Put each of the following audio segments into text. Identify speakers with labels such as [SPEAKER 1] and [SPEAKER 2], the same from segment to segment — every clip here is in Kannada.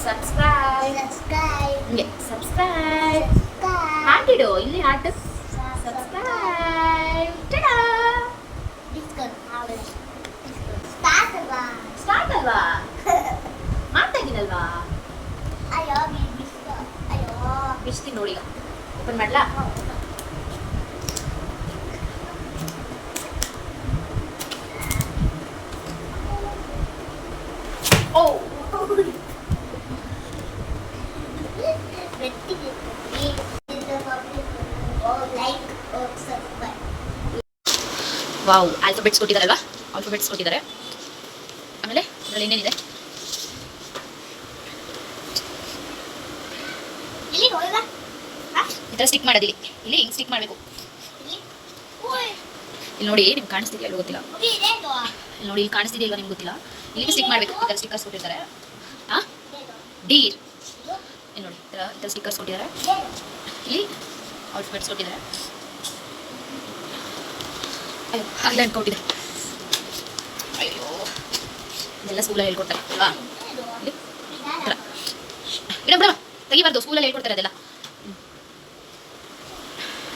[SPEAKER 1] ಸಬ್ಸ್ಕ್ರೈಬ್ ಹಿಂಗೆ ಸಬ್ಸ್ಕ್ರೈಬ್ ಹಾಕಿಡು ಇಲ್ಲಿ ಹಾಟು ಸಬ್ಸ್ಕ್ರೈಬ್ ಸ್ಟಾರ್ಟ್ ಅಲ್ವಾ ಮಾಡ್ತಾ ಇದ್ದೀನಲ್ವಾ ಬಿಸ್ತೀನಿ ನೋಡಿ ಓಪನ್ ಮಾಡ್ಲಾ ಓ ವಾವ್ ಆಲ್ಫಾಬೆಟ್ಸ್ ಕೊಟ್ಟಿದ್ದಾರಲ್ವಾ ಆಲ್ಫಾಬೆಟ್ಸ್ ಕೊಟ್ಟಿದ್ದಾರೆ ಆಮೇಲೆ ಇದರಲ್ಲಿ ಇನ್ನೇನಿದೆ ಈ ಥರ ಸ್ಟಿಕ್ ಮಾಡೋದಿಲ್ಲಿ ಇಲ್ಲಿ ಹಿಂಗೆ ಸ್ಟಿಕ್ ಮಾಡಬೇಕು ಇಲ್ಲಿ ನೋಡಿ ನಿಮ್ಗೆ ಕಾಣಿಸ್ತಿದೆಯಾ ಅಲ್ಲೂ ಗೊತ್ತಿಲ್ಲ ಇಲ್ಲಿ ನೋಡಿ ಇಲ್ಲಿ ಕಾಣಿಸ್ತಿದೆಯಲ್ವಾ ನಿಮ್ಗೆ ಗೊತ್ತಿಲ್ಲ ಇಲ್ಲಿ ಸ್ಟಿಕ್ ಮಾಡಬೇಕು ಈ ಥರ ಸ್ಟಿಕ್ಕರ್ಸ್ ಕೊಟ್ಟಿರ್ತಾರೆ ಹಾಂ ಡೀರ್ ಇಲ್ಲಿ ನೋಡಿ ಈ ಥರ ಸ್ಟಿಕ್ಕರ್ಸ್ ಕೊಟ್ಟಿದ್ದಾರೆ ಇಲ್ಲಿ ಆಲ್ಫಾಬೆಟ್ಸ್ ಕೊಟ್ಟಿದ್ದಾರೆ ಅಯ್ಯೋ ಅಲ್ಲ ಅನ್ಕೊಟ್ಟಿದೆ ಅಯ್ಯೋ ಇದೆಲ್ಲ ಸ್ಕೂಲಲ್ಲಿ ಹೇಳ್ಕೊಡ್ತಾರೆ ಅಲ್ವಾ ಬಿಡ ಬಿಡ ತೆಗಿಬಾರ್ದು ಸ್ಕೂಲಲ್ಲಿ ಹೇಳ್ಕೊಡ್ತಾರೆ ಅದೆಲ್ಲ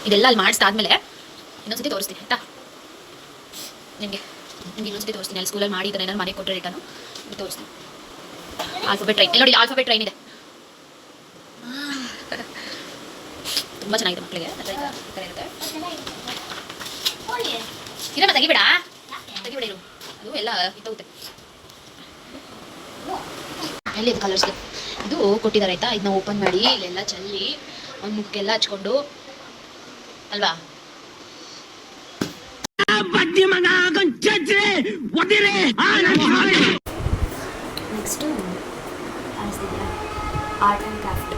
[SPEAKER 1] ಇದೆಲ್ಲ ಅಲ್ಲಿ ಮಾಡಿಸ್ದಾದ್ಮೇಲೆ ಇನ್ನೊಂದ್ಸತಿ ತೋರಿಸ್ತೀನಿ ಆಯ್ತಾ ನಿಮಗೆ ಇನ್ನೊಂದ್ಸತಿ ತೋರಿಸ್ತೀನಿ ಅಲ್ಲಿ ಸ್ಕೂಲಲ್ಲಿ ಮಾಡಿದ್ದಾನೆ ಏನಾದ್ರು ಮನೆಗೆ ಕೊಟ್ಟರೆ ರಿಟರ್ನು ತೋರಿಸ್ತೀನಿ ಆಲ್ಫಾಬೆಟ್ ಟ್ರೈನ್ ನೋಡಿ ಆಲ್ಫಾಬೆಟ್ ಟ್ರೈನ್ ಇದೆ ತುಂಬ ಚೆನ್ನಾಗಿದೆ ಮಕ್ಕಳಿಗೆ ಈ ಥರ ಇರುತ್ತೆ ಇರಮ್ಮ ತೆಗಿಬೇಡ ತೆಗಿಬೇಡ ಇರು ಅದು ಎಲ್ಲ ಇತ್ತೋಗುತ್ತೆ ಎಲ್ಲಿ ಇದು ಕಲರ್ಸ್ಗೆ ಇದು ಕೊಟ್ಟಿದ್ದಾರೆ ಆಯ್ತಾ ಇದನ್ನ ಓಪನ್ ಮಾಡಿ ಇಲ್ಲೆಲ್ಲ ಚೆಲ್ಲಿ ಒಂದು ಮುಖಕ್ಕೆಲ್ಲ ಹಚ್ಕೊಂಡು ಅಲ್ವಾ next art and craft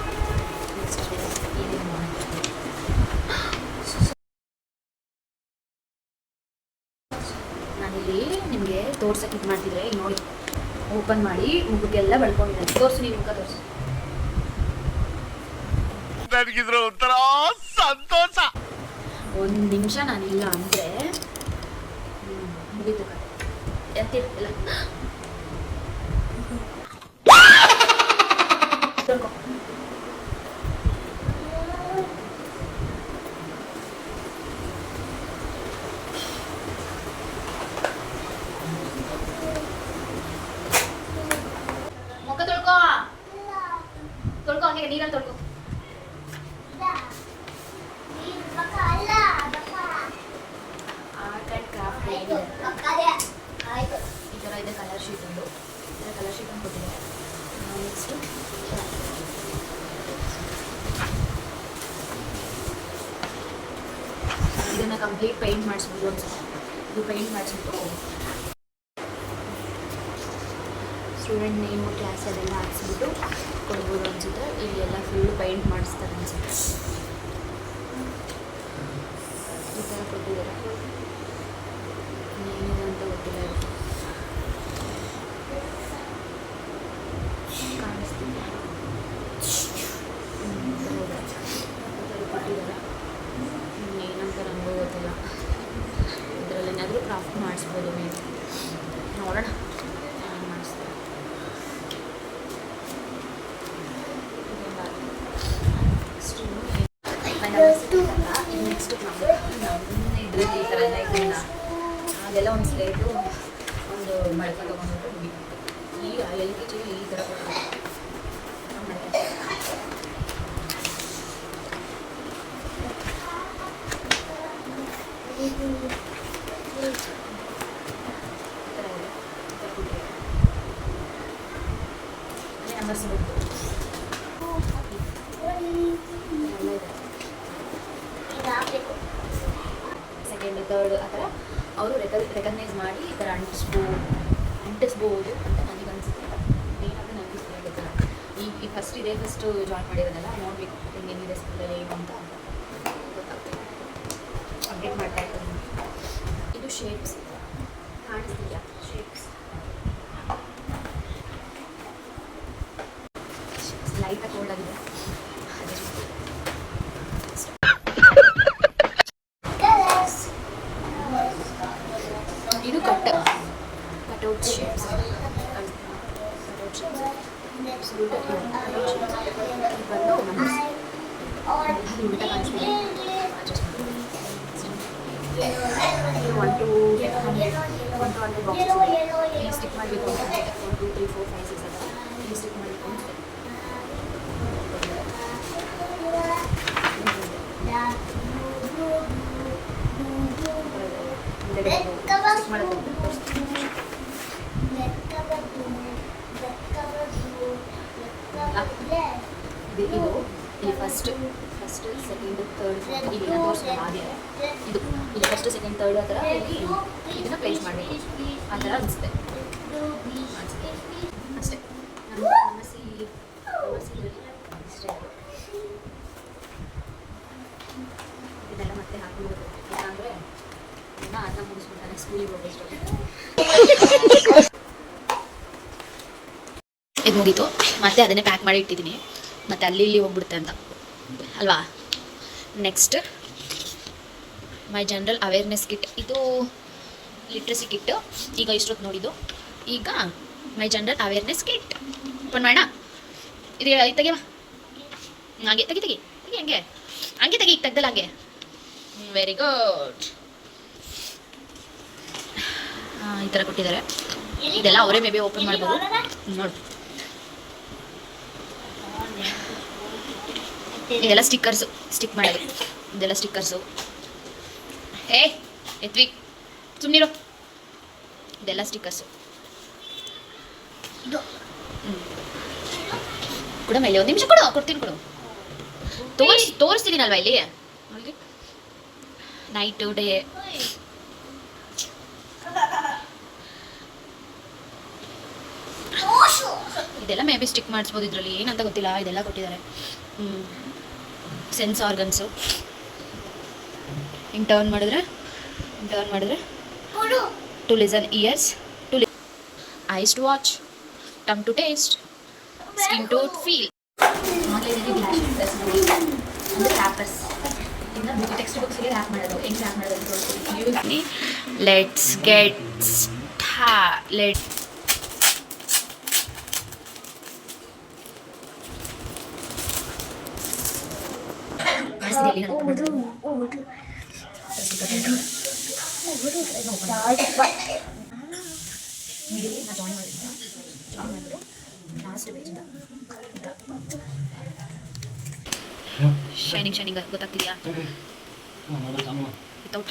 [SPEAKER 1] next ನಾನಿಲ್ಲಿ ನಿಮಗೆ ತೋರ್ಸಕ್ಕೆ ಇದು ಮಾಡ್ತಿದ್ರೆ ಈಗ ನೋಡಿ ಓಪನ್ ಮಾಡಿ ಮುಖಕ್ಕೆಲ್ಲ ಬಳ್ಕೊಂಡಿದ್ದಾರೆ ತೋರಿಸಿ ನೀವು ಮುಖ ತೋರಿಸಿ
[SPEAKER 2] ನನಗಿದ್ರ ಒಂಥರ ಸಂತೋಷ
[SPEAKER 1] ಒಂದು ನಿಮಿಷ ನಾನಿಲ್ಲ ಅಂದರೆ ಮುಗೀತು ಎತ್ತಿಲ್ಲ ಮುಖ ತೊಳ್ಕೊ ತೊಳ್ಕೊ ಹಂಗೆ ನೀರಲ್ಲಿ ತೊಳ್ಕೊ ಆರ್ಟ್ ಆ್ಯಂಡ್ ಕ್ರಾಫ್ಟ್ ಈ ಥರ ಇದೆ ಕಲರ್ ಶೀಟ್ ಒಂದು ಈ ಥರ ಕಲರ್ ಶೀಟ್ ಒಂದು ಕೊಟ್ಟಿದ್ದಾರೆ ನೆಕ್ಸ್ಟು ಇದನ್ನು ಕಂಪ್ಲೀಟ್ ಪೇಂಟ್ ಮಾಡಿಸ್ಬೋದು ಅನ್ಸುತ್ತೆ ಇದು ಪೇಂಟ್ ಮಾಡಿಸ್ಬಿಟ್ಟು ಸ್ಟೂಡೆಂಟ್ ನೇಮು ಕ್ಲಾಸ್ ಅದೆಲ್ಲ ಹಾಕ್ಸ್ಬಿಟ್ಟು ಕೊಡ್ಬೋದು ಅನಿಸುತ್ತೆ ಇಲ್ಲಿ ಎಲ್ಲ ಫುಲ್ಲು ಪೇಂಟ್ ಮಾಡಿಸ್ತಾರೆ ಅನಿಸುತ್ತೆ ಈ ಥರ ಕೊಟ್ಟಿದ್ದಾರೆ ಏನಿದೆ ಅಂತ ಗೊತ್ತಿಲ್ಲ ಕಾಣಿಸ್ತಿದೆ ಕೊಟ್ಟಿದ್ದಾರೆ ಏನಂತ ನನಗೂ ಗೊತ್ತಿಲ್ಲ ಇದರಲ್ಲಿ ಏನಾದರೂ ಕ್ರಾಫ್ಟ್ ಮಾಡಿಸ್ಬೋದು ನೀವು ನೋಡೋಣ ಮಾಡಿಸ್ತಾರೆ ನೆಕ್ಸ್ಟ್ ನಮ್ಮ ಇದರಲ್ಲಿ ಈ ಥರ ಎಲ್ಲ ಇದೆಯಲ್ಲ ಅದೆಲ್ಲ ಒಂದು ಸ್ಲೇಟು ಒಂದು ಮಡಕೆ ತೊಗೊಂಡ್ಬಿಟ್ಟು ಈಗ LKG ಈ ಥರ ಕೊಡ್ತಾರೆ ನಂಬರ್ಸ್ ಸೆಕೆಂಡ್ ಥರ್ಡ್ ಆ ಥರ ಅವರು ರೆಕಗ್ನೈಸ್ ಮಾಡಿ ಈ ಥರ ಅಂಟಿಸ್ಬೋದು ಅಂತ ನನಗೆ ಅನಿಸುತ್ತೆ ಏನಾದರೂ ನನಗೆ ಸರಿಯಾಗಿ ಗೊತ್ತಿಲ್ಲ ಈ ಫಸ್ಟ್ ಇದೇ ಫಸ್ಟು ಜಾಯ್ನ್ ಮಾಡಿರೋದಲ್ಲ ನೋಡಬೇಕು ಹೆಂಗೇನಿದೆ ಸ್ಕೂಲಲ್ಲಿ ಏನು ಅಂತ ಗೊತ್ತಾಗ್ತದೆ ಅಪ್ಡೇಟ್ ಮಾಡ್ತಾ ಇರ್ತೀನಿ ಇದು ಶೇಪ್ಸ್ ಕಾಣಿಸ್ತಿದೆಯಾ ಶೇಪ್ಸ್ ಲೈಟಾಗಿ ಕೋಲ್ಡ್ ಆಗಿದೆ ಇದು ಕಟ್ಔಟ್ ಶೇಪ್ಸ್ ಬಂದು ಊಟ ಕಾಣಿಸ್ತೀನಿ ಒನ್ ಟು 100 ಬಾಕ್ಸಸ್ ಸ್ಟಿಕ್ ಮಾಡಬೇಕು ಅಂತ 1 2 3 4 5 6 ಅದರ ಇಲ್ಲಿ ಸ್ಟಿಕ್ ಮಾಡಬೇಕು ಅಂತ ಇದು ಇಲ್ಲಿ ಫಸ್ಟ್ ಸೆಕೆಂಡ್ ಥರ್ಡ್ ಇಲ್ಲಿ ತೋರಿಸ್ತಾರೆ ಹಾಗೆ ಇದು ಇಲ್ಲಿ ಫಸ್ಟ್ ಸೆಕೆಂಡ್ ಥರ್ಡ್ ಆ ಥರ ಇಲ್ಲಿ ಇದನ್ನು ಪ್ಲೇಸ್ ಮಾಡಬೇಕು ಆ ಥರ ಅನಿಸುತ್ತೆ ಅಷ್ಟೇ ನಮಸಿ ಅಷ್ಟೇ ಇದೆಲ್ಲ ಮತ್ತೆ ಹಾಕ್ಬೋದು ಯಾಕಂದರೆ ಅನ್ನ ಮುಗಿಸ್ಬಿಡ್ತಾನೆ ಸ್ಕೂಲಿಗೆ ಹೋಗೋಷ್ಟು ಇದು ಮುಗೀತು ಮತ್ತೆ ಅದನ್ನೇ ಪ್ಯಾಕ್ ಮಾಡಿ ಇಟ್ಟಿದ್ದೀನಿ ಮತ್ತು ಅಲ್ಲಿ ಇಲ್ಲಿ ಹೋಗ್ಬಿಡುತ್ತೆ ಅಂತ ಅಲ್ವಾ. ನೆಕ್ಸ್ಟ್ ಮೈ ಜನರಲ್ ಅವೇರ್ನೆಸ್ ಕಿಟ್, ಇದು ಲಿಟ್ರಸಿ ಕಿಟ್. ಈಗ ಇಷ್ಟೊತ್ತು ನೋಡಿದ್ದು. ಈಗ ಮೈ ಜನರಲ್ ಅವೇರ್ನೆಸ್ ಕಿಟ್ ಓಪನ್ ಮಾಡೋಣ. ಇದು ತೆಗಿವ ಹಾಗೆ ತೆಗಿ ಹಂಗೆ ತೆಗಿ ಈಗ ತೆಗ್ದಲ್ಲ ಹಂಗೆ. Very good. ಈ ಥರ ಕೊಟ್ಟಿದ್ದಾರೆ. ಇದೆಲ್ಲ ಅವರೇ ಮೇ ಬಿ ಓಪನ್ ಮಾಡ್ಬೋದು ನೋಡಿ. ಇದೆಲ್ಲ ಸ್ಟಿಕ್ಕರ್ಸು ಸ್ಟಿಕ್ ಮಾಡೋದು. ಇದೆಲ್ಲ ಸ್ಟಿಕ್ಕರ್ಸು. ಎತ್ವಿ ಸುಮ್ಮನಿರು. ಇದೆಲ್ಲ ಸ್ಟಿಕ್ಕರ್ಸು ಕೂಡ ಮೇಲೆ ಒಂದು ನಿಮಿಷ ಕೊಡ್ತೀನಿ ಕೊಡು. ತೋರಿಸ್ತಿದ್ದೀನಲ್ವಾ ಇಲ್ಲಿ ನೈಟು ಡೇ. ಇದೆಲ್ಲ ಮೇ ಬಿ ಸ್ಟಿಕ್ ಮಾಡಿಸ್ಬೋದು ಇದರಲ್ಲಿ, ಏನಂತ ಗೊತ್ತಿಲ್ಲ. ಇದೆಲ್ಲ ಕೊಟ್ಟಿದ್ದಾರೆ. ಸೆನ್ಸ್ ಆರ್ಗನ್ಸು ಹಿಂಗೆ ಟರ್ನ್ ಮಾಡಿದ್ರೆ to listen, ears to eyes to watch, tongue to taste, skin to feel. ಅಂದರೆ ರ್ಯಾಪರ್ಸ್ ಟೆಕ್ಸ್ಟ್ ಬುಕ್ಸ್ಗೆ ರ್ಯಾಪ್ ಮಾಡೋದು, ಹೆಂಗೆ ರ್ಯಾಪ್ ಮಾಡೋದು ಅಂತ ತೋರಿಸ್ತೀನಿ. ಲೆಟ್ಸ್ ಗೆಟ್ ಲೆಟ್ ಶೈನಿಂಗ್ ಗೊತ್ತಾಗ್ತಿದೆಯಾ? ವಿತೌಟ್